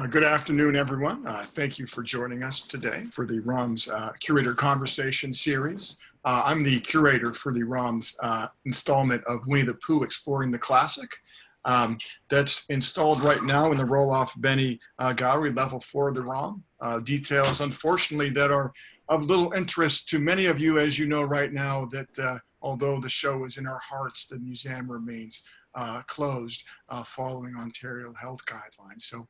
Good afternoon, everyone. Thank you for joining us today for the ROMS Curator Conversation series. I'm the curator for the ROMS installment of Winnie the Pooh Exploring the Classic. That's installed right now in the Roll-Off Benny Gallery, level 4 of the ROM. Details, unfortunately, that are of little interest to many of you, as you know right now, that although the show is in our hearts, the museum remains closed following Ontario health guidelines. So,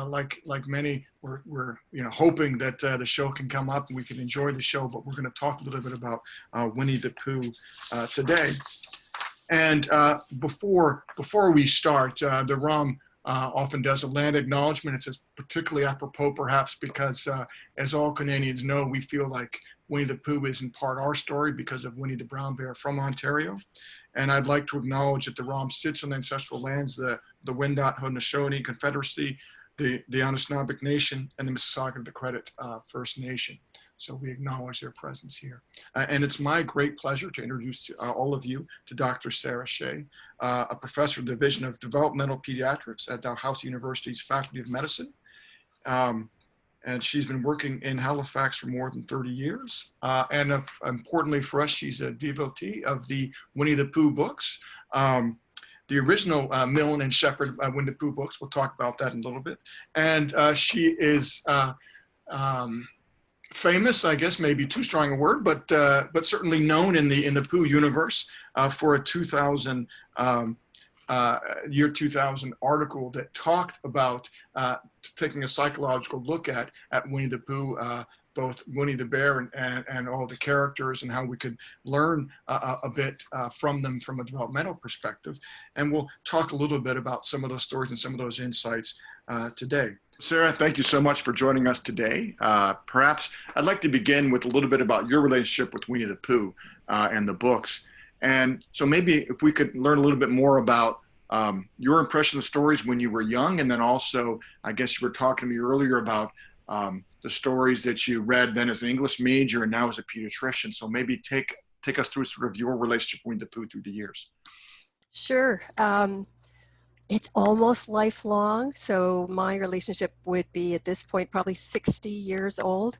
like many, we're hoping that the show can come up and we can enjoy the show. But we're going to talk a little bit about Winnie the Pooh today. And before we start, the ROM often does a land acknowledgement. It's particularly apropos, perhaps, because as all Canadians know, we feel like Winnie the Pooh is in part our story because of Winnie the Brown Bear from Ontario. And I'd like to acknowledge that the ROM sits on the ancestral lands, the Wendat Haudenosaunee Confederacy, the Anishinaabeg Nation, and the Mississauga the Credit First Nation. So we acknowledge their presence here. And it's my great pleasure to introduce all of you to Dr. Sarah Shea, a professor of the Division of Developmental Pediatrics at Dalhousie University's Faculty of Medicine. And she's been working in Halifax for more than 30 years. And importantly for us, she's a devotee of the Winnie the Pooh books. The original Milne and Shepard Winnie the Pooh books. We'll talk about that in a little bit. And she is famous, I guess, maybe too strong a word, but certainly known in the Pooh universe for a year 2000 article that talked about taking a psychological look at Winnie the Pooh, both Winnie the Bear and all the characters, and how we could learn a bit from them from a developmental perspective. And we'll talk a little bit about some of those stories and some of those insights today. Sarah, thank you so much for joining us today. Perhaps I'd like to begin with a little bit about your relationship with Winnie the Pooh and the books. And so maybe if we could learn a little bit more about your impression of the stories when you were young, and then also, I guess you were talking to me earlier about the stories that you read then as an English major and now as a pediatrician. So maybe take us through sort of your relationship with Winnie the Pooh through the years. Sure. It's almost lifelong. So my relationship would be at this point probably 60 years old.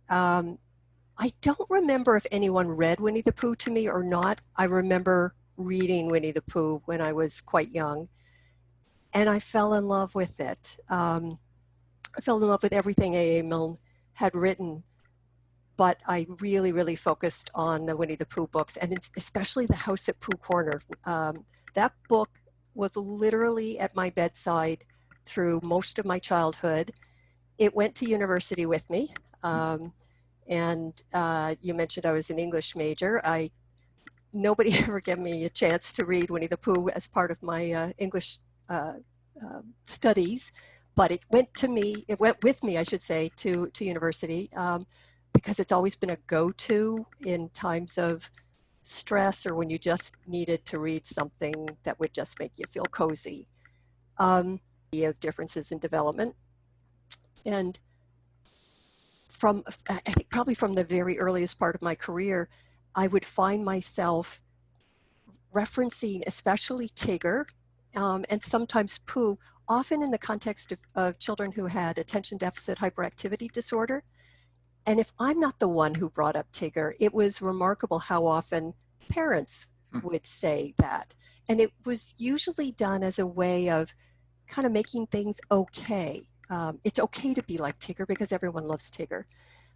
I don't remember if anyone read Winnie the Pooh to me or not. I remember reading Winnie the Pooh when I was quite young, and I fell in love with it. I fell in love with everything A.A. Milne had written, but I really, really focused on the Winnie the Pooh books, and especially the House at Pooh Corner. That book was literally at my bedside through most of my childhood. It went to university with me. And you mentioned I was an English major. Nobody ever gave me a chance to read Winnie the Pooh as part of my English studies, but it went with me, I should say, to university, because it's always been a go-to in times of stress or when you just needed to read something that would just make you feel cozy. Of differences in development. And I think probably from the very earliest part of my career, I would find myself referencing especially Tigger and sometimes Pooh, often in the context of children who had attention deficit hyperactivity disorder. And if I'm not the one who brought up Tigger, it was remarkable how often parents would say that. And it was usually done as a way of kind of making things okay. It's okay to be like Tigger because everyone loves Tigger.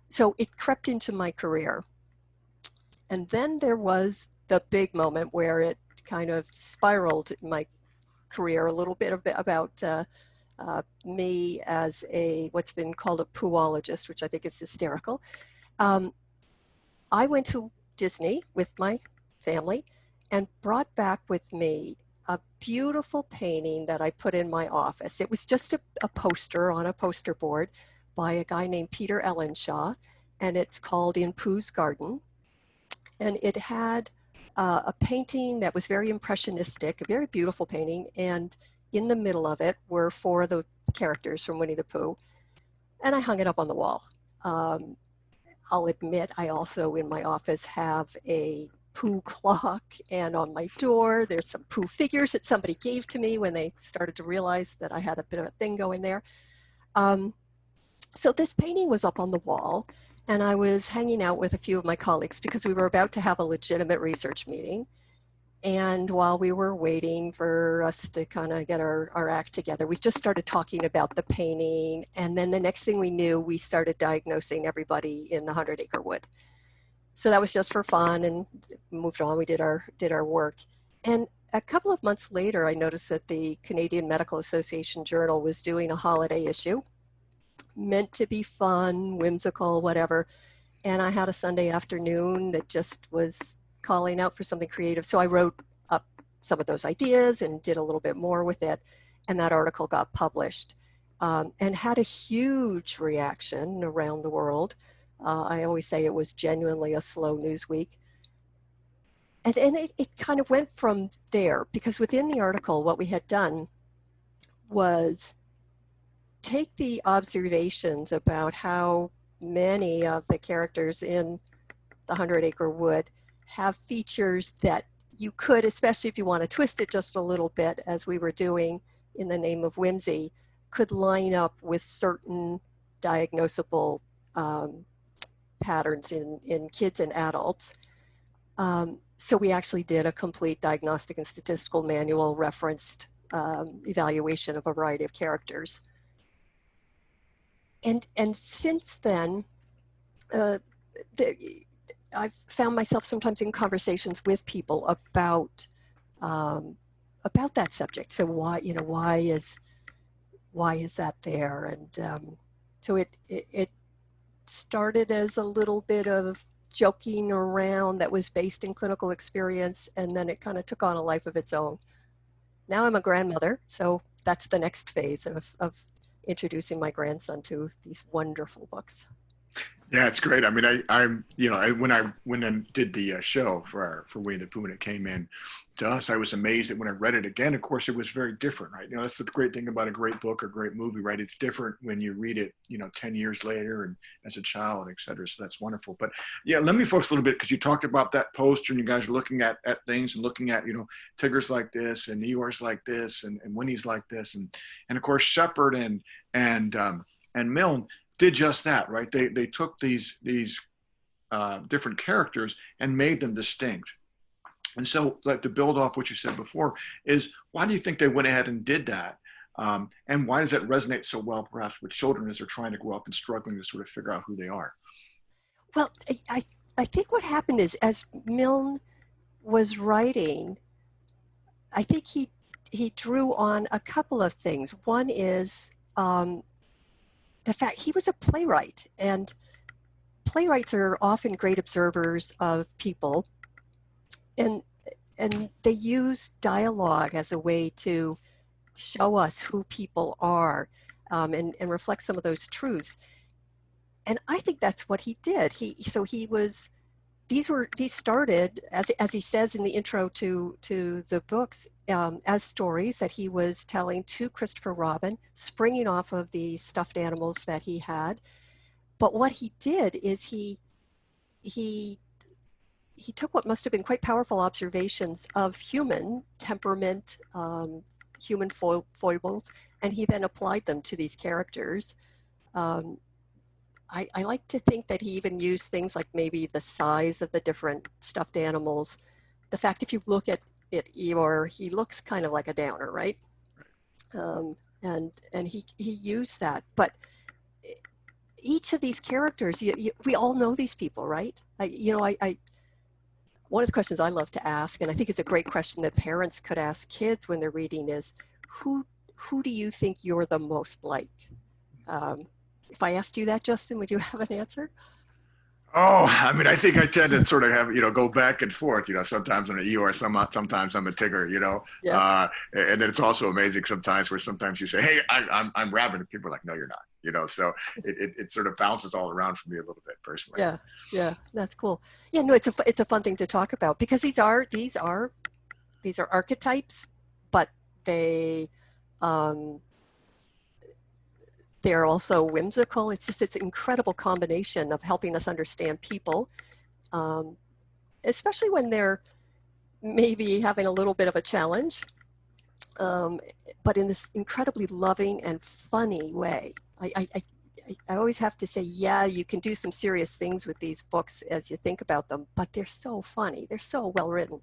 So it crept into my career. And then there was the big moment where it kind of spiraled my career a little bit about me as what's been called a Poohologist, which I think is hysterical. I went to Disney with my family and brought back with me a beautiful painting that I put in my office. It was just a poster on a poster board by a guy named Peter Ellenshaw, and it's called In Pooh's Garden. And it had a painting that was very impressionistic, a very beautiful painting, and in the middle of it were 4 of the characters from Winnie the Pooh, and I hung it up on the wall. I'll admit I also in my office have a Pooh clock, and on my door, there's some Pooh figures that somebody gave to me when they started to realize that I had a bit of a thing going there. So this painting was up on the wall, and I was hanging out with a few of my colleagues because we were about to have a legitimate research meeting. And while we were waiting for us to kind of get our act together, we just started talking about the painting. And then the next thing we knew, we started diagnosing everybody in the 100 Acre Wood. So that was just for fun, and moved on. We did our work. And a couple of months later, I noticed that the Canadian Medical Association Journal was doing a holiday issue, meant to be fun, whimsical, whatever. And I had a Sunday afternoon that just was calling out for something creative. So I wrote up some of those ideas and did a little bit more with it. And that article got published and had a huge reaction around the world. I always say it was genuinely a slow news week. And it kind of went from there, because within the article, what we had done was take the observations about how many of the characters in the 100 Acre Wood have features that you could, especially if you want to twist it just a little bit, as we were doing in the name of whimsy, could line up with certain diagnosable patterns in kids and adults. So we actually did a complete diagnostic and statistical manual referenced evaluation of a variety of characters. And since then, I've found myself sometimes in conversations with people about that subject. So why is that there? And so it started as a little bit of joking around that was based in clinical experience, and then it kind of took on a life of its own. Now I'm a grandmother, so that's the next phase of introducing my grandson to these wonderful books. Yeah, it's great. I mean, I'm, when I did the show for Winnie the Pooh, when it came in to us, I was amazed that when I read it again, of course, it was very different, right? That's the great thing about a great book or great movie, right? It's different when you read it, 10 years later and as a child, et cetera. So that's wonderful. But yeah, let me focus a little bit, because you talked about that poster and you guys are looking at things and looking at, Tigger's like this and Eeyore's like this and Winnie's like this. And of course, Shepherd and Milne did just that, right? They took these different characters and made them distinct. And so, like, to build off what you said before, is why do you think they went ahead and did that? And why does that resonate so well, perhaps, with children as they're trying to grow up and struggling to sort of figure out who they are? Well, I think what happened is, as Milne was writing, I think he drew on a couple of things. One is the fact he was a playwright, and playwrights are often great observers of people, and they use dialogue as a way to show us who people are, and reflect some of those truths. And I think that's what he did. These started, as he says in the intro to the books, as stories that he was telling to Christopher Robin, springing off of the stuffed animals that he had. But what he did is he took what must have been quite powerful observations of human temperament, human foibles, and he then applied them to these characters. I like to think that he even used things like maybe the size of the different stuffed animals. The fact, if you look at Eeyore, he looks kind of like a downer, right? And he used that. But each of these characters, we all know these people, right? One of the questions I love to ask, and I think it's a great question that parents could ask kids when they're reading, is who do you think you're the most like? If I asked you that, Justin, would you have an answer? Oh, I mean, I think I tend to sort of have, go back and forth, sometimes I'm an Eeyore, sometimes I'm a Tigger, Yeah. And then it's also amazing sometimes where sometimes you say, hey, I'm Rabbit, and people are like, no, you're not, so it sort of bounces all around for me a little bit personally. Yeah, that's cool. Yeah, no, it's a fun thing to talk about, because these are archetypes, but they're also whimsical. It's an incredible combination of helping us understand people, especially when they're maybe having a little bit of a challenge, um, but in this incredibly loving and funny way. I always have to say, yeah, you can do some serious things with these books as you think about them, but they're so funny. They're so well written.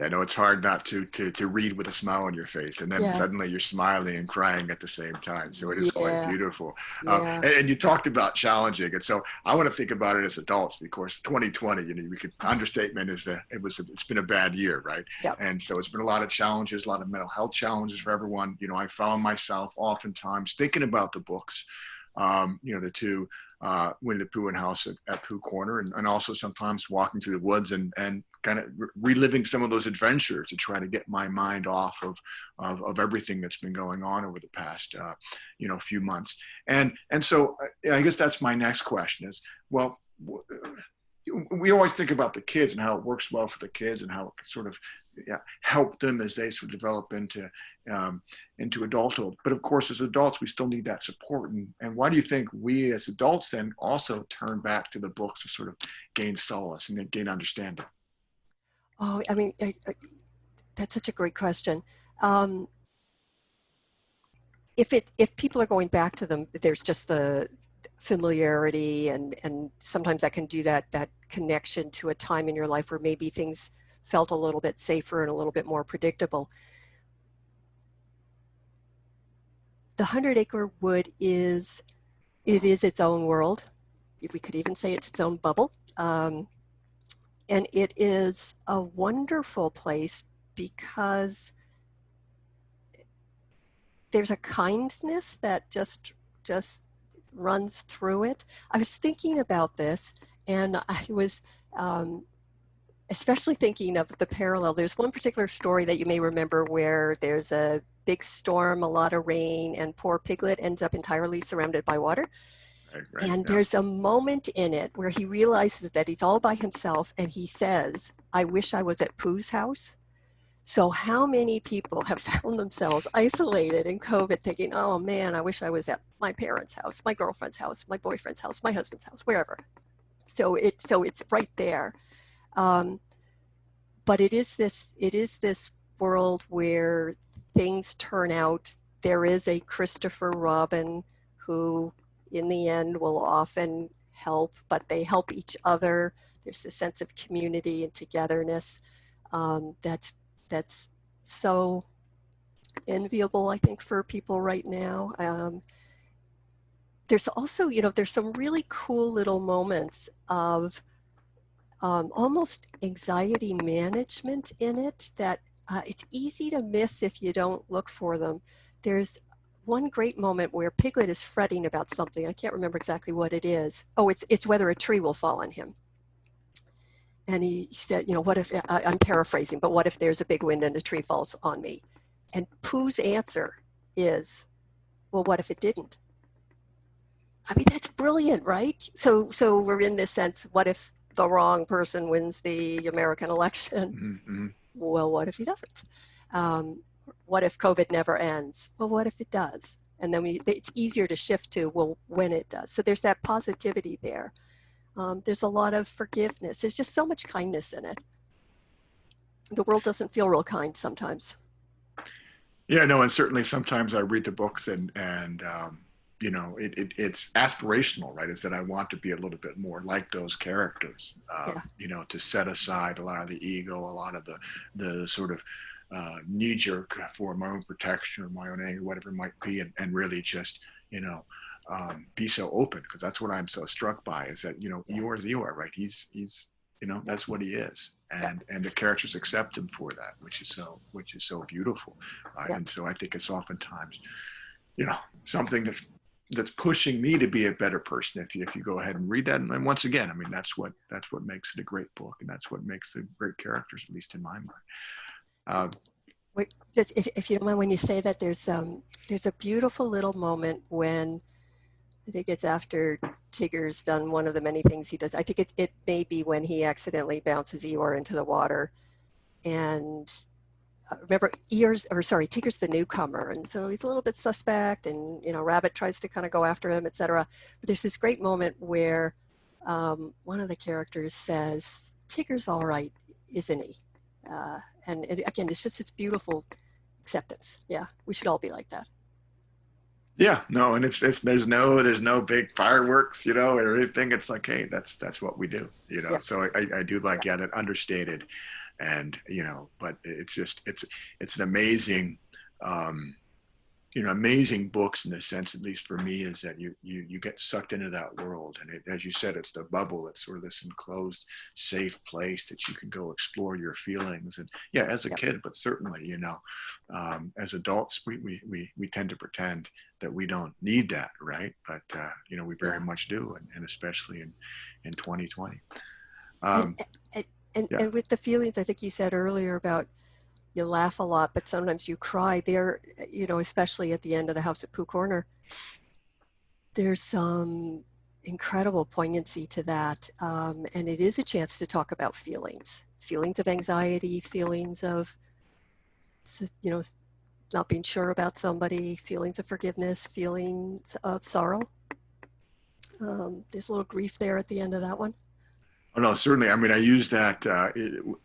I know it's hard not to read with a smile on your face, and then Yeah, suddenly you're smiling and crying at the same time. So it is quite yeah, beautiful. yeah. And you talked about challenging, and so I want to think about it as adults because 2020, we could Oh, understatement is it's been a bad year, right? yeah. And so it's been a lot of challenges, a lot of mental health challenges for everyone. I found myself oftentimes thinking about the books, the two Winnie the Pooh and House at Pooh Corner, and also sometimes walking through the woods and kind of reliving some of those adventures to try to get my mind off of everything that's been going on over the past few months. And so I guess that's my next question is, well, we always think about the kids and how it works well for the kids and how it can sort of help them as they sort of develop into adulthood. But of course, as adults, we still need that support. And why do you think we as adults then also turn back to the books to sort of gain solace and gain understanding? Oh, I mean, that's such a great question. Um, if people are going back to them, there's just the familiarity, and sometimes that can do that connection to a time in your life where maybe things felt a little bit safer and a little bit more predictable. The Hundred Acre Wood is its own world. We could even say it's its own bubble. And it is a wonderful place because there's a kindness that just runs through it. I was thinking about this, and I was especially thinking of the parallel. There's one particular story that you may remember where there's a big storm, a lot of rain, and poor Piglet ends up entirely surrounded by water. Right, right, And yeah. there's a moment in it where he realizes that he's all by himself, and he says, I wish I was at Pooh's house. So how many people have found themselves isolated in COVID thinking, oh man, I wish I was at my parents' house, my girlfriend's house, my boyfriend's house, my husband's house, wherever. So it's right there. Um, but it is this world where things turn out. There is a Christopher Robin who in the end will often help, but they help each other. There's this sense of community and togetherness, that's so enviable, I think, for people right now. There's also, there's some really cool little moments of almost anxiety management in it that it's easy to miss if you don't look for them. There's one great moment where Piglet is fretting about something. I can't remember exactly what it is. Oh, it's whether a tree will fall on him. And he said, what if, I'm paraphrasing, but what if there's a big wind and a tree falls on me? And Pooh's answer is, well, what if it didn't? I mean, that's brilliant, right? So we're in this sense, what if the wrong person wins the American election? Mm-hmm. Well, what if he doesn't? What if COVID never ends? Well, what if it does? And then it's easier to shift to, well, when it does. So there's that positivity there. There's a lot of forgiveness. There's just so much kindness in it. The world doesn't feel real kind sometimes. Yeah, no, and certainly sometimes I read the books it's aspirational, right? Is that I want to be a little bit more like those characters, Yeah, to set aside a lot of the ego, a lot of the sort of knee jerk for my own protection or my own anger, whatever it might be, and really just, be so open because that's what I'm so struck by is that, yeah, Eeyore is Eeyore, right? He's yeah, that's what he is. yeah, And the characters accept him for that, which is so beautiful, right? yeah. And so I think it's oftentimes something that's pushing me to be a better person if you go ahead and read that. And once again, I mean, that's what makes it a great book, and that's what makes the great characters, at least in my mind. uh, Wait, just if you don't mind, when you say that, there's a beautiful little moment when I think it's after Tigger's done one of the many things he does. I think it may be when he accidentally bounces Eeyore into the water, and remember Tigger's the newcomer, and so he's a little bit suspect, and Rabbit tries to kind of go after him, etc. But there's this great moment where one of the characters says, Tigger's all right, isn't he? And again, it's beautiful acceptance. Yeah, we should all be like that. Yeah, no, and it's there's no big fireworks, or anything. It's like, hey, that's what we do. Yeah, So I do yeah, like, yeah, that understated, and but it's just it's an amazing, um, amazing books in the sense, at least for me, is that you get sucked into that world, and as you said, it's the bubble. It's sort of this enclosed, safe place that you can go explore your feelings, and yeah, as a yeah, kid, but certainly, as adults, we tend to pretend that we don't need that, right? But we very yeah. much do, and especially in 2020. And, Um, and, and, yeah. and with the feelings, I think you said earlier about you laugh a lot, but sometimes you cry there, especially at the end of the House at Pooh Corner. There's some incredible poignancy to that. And it is a chance to talk about feelings of anxiety, feelings of, you know, not being sure about somebody, feelings of forgiveness, feelings of sorrow. There's a little grief there at the end of that one. Oh no, certainly. I mean, I use that.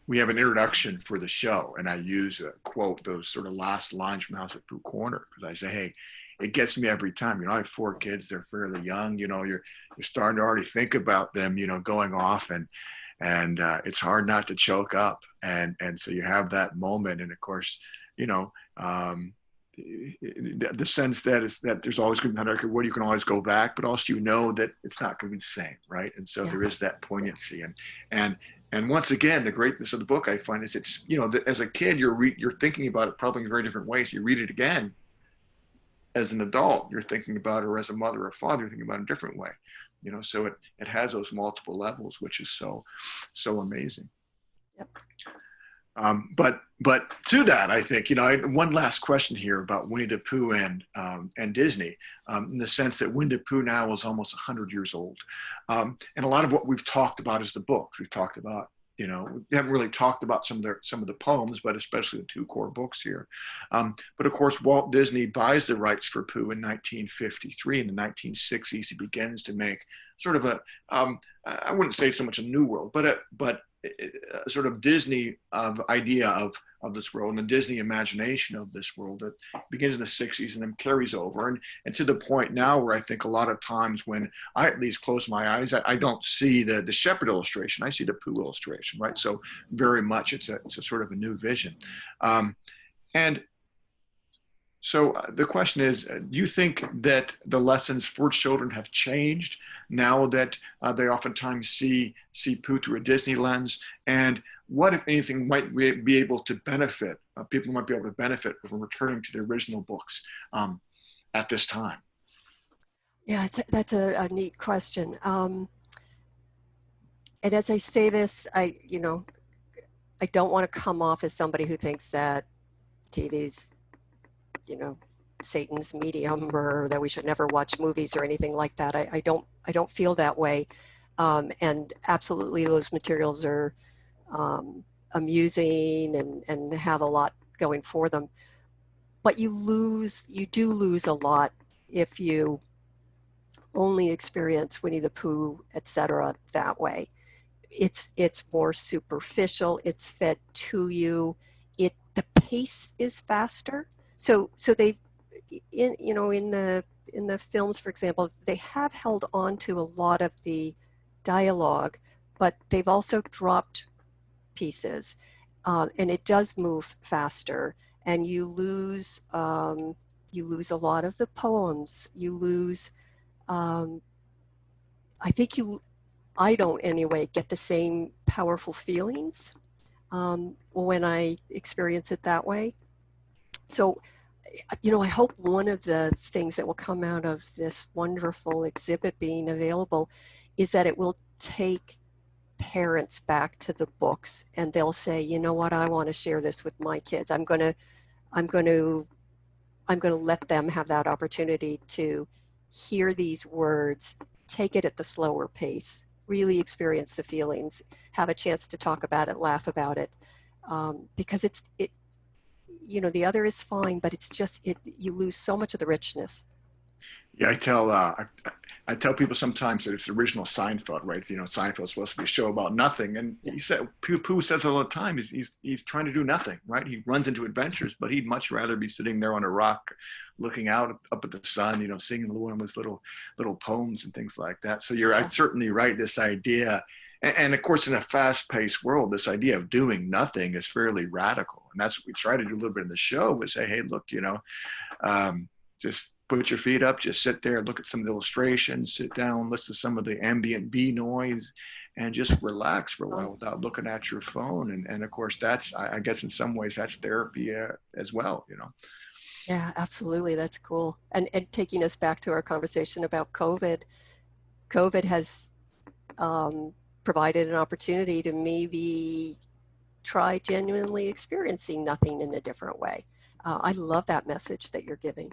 We have an introduction for the show, and I use a quote, those sort of last lines from House at Pooh Corner, because I say, hey, it gets me every time. I have 4 kids; they're fairly young. You're starting to already think about them, going off, and it's hard not to choke up, and so you have that moment, and of course, you know. The sense that is that there's always going to be 100 Acre Wood, you can always go back, but also that it's not going to be the same, right? And so Yeah, there is that yeah, poignancy, and once again, the greatness of the book, I find, is it's as a kid you're thinking about it probably in very different ways. You read it again as an adult, you're thinking about it, or as a mother or father, you're thinking about it in a different way. So it has those multiple levels, which is so amazing. yep. But to that, I think one last question here about Winnie the Pooh and Disney, in the sense that Winnie the Pooh now is almost 100 years old, and a lot of what we've talked about is the books. We've talked about we haven't really talked about some of the poems, but especially the 2 core books here. But of course, Walt Disney buys the rights for Pooh in 1953. In the 1960s, he begins to make sort of I wouldn't say so much a new world, but a sort of Disney idea of this world, and the Disney imagination of this world that begins in the 60s and then carries over, and to the point now where I think a lot of times when I at least close my eyes, I don't see the shepherd illustration, I see the Pooh illustration, right? So very much it's a sort of a new vision. And so the question is, do you think that the lessons for children have changed now that they oftentimes see Pooh through a Disney lens? And what, if anything, might we be able to benefit? People might be able to benefit from returning to the original books at this time. Yeah, that's a neat question. And as I say this, I don't want to come off as somebody who thinks that TV's, Satan's medium, or that we should never watch movies or anything like that. I don't feel that way. And absolutely, those materials are amusing and have a lot going for them. But you do lose a lot if you only experience Winnie the Pooh, etc., that way. It's more superficial. It's fed to you. The pace is faster. So they, in the films, for example, they have held on to a lot of the dialogue, but they've also dropped pieces, and it does move faster, and you lose a lot of the poems. You lose. I think I don't anyway get the same powerful feelings when I experience it that way. So, I hope one of the things that will come out of this wonderful exhibit being available is that it will take parents back to the books, and they'll say, you know what, I want to share this with my kids. I'm going to let them have that opportunity to hear these words, take it at the slower pace, really experience the feelings, have a chance to talk about it, laugh about it, because the other is fine, but it's just you lose so much of the richness. Yeah, I tell I tell people sometimes that it's the original Seinfeld, right? Seinfeld's supposed to be a show about nothing, and Yeah. he said, Pooh says it all the time. He's trying to do nothing, right? He runs into adventures, but he'd much rather be sitting there on a rock, looking out up at the sun, singing one of his little poems and things like that. So you're Yeah. certainly right. This idea, and of course, in a fast-paced world, this idea of doing nothing is fairly radical, and that's what we try to do a little bit in the show. We say, hey, look, just put your feet up, just sit there, look at some of the illustrations, sit down, listen to some of the ambient bee noise, and just relax for a while without looking at your phone. And of course, that's, I guess in some ways, that's therapy as well. Yeah, absolutely. That's cool. And taking us back to our conversation about COVID, COVID has provided an opportunity to maybe try genuinely experiencing nothing in a different way. I love that message that you're giving.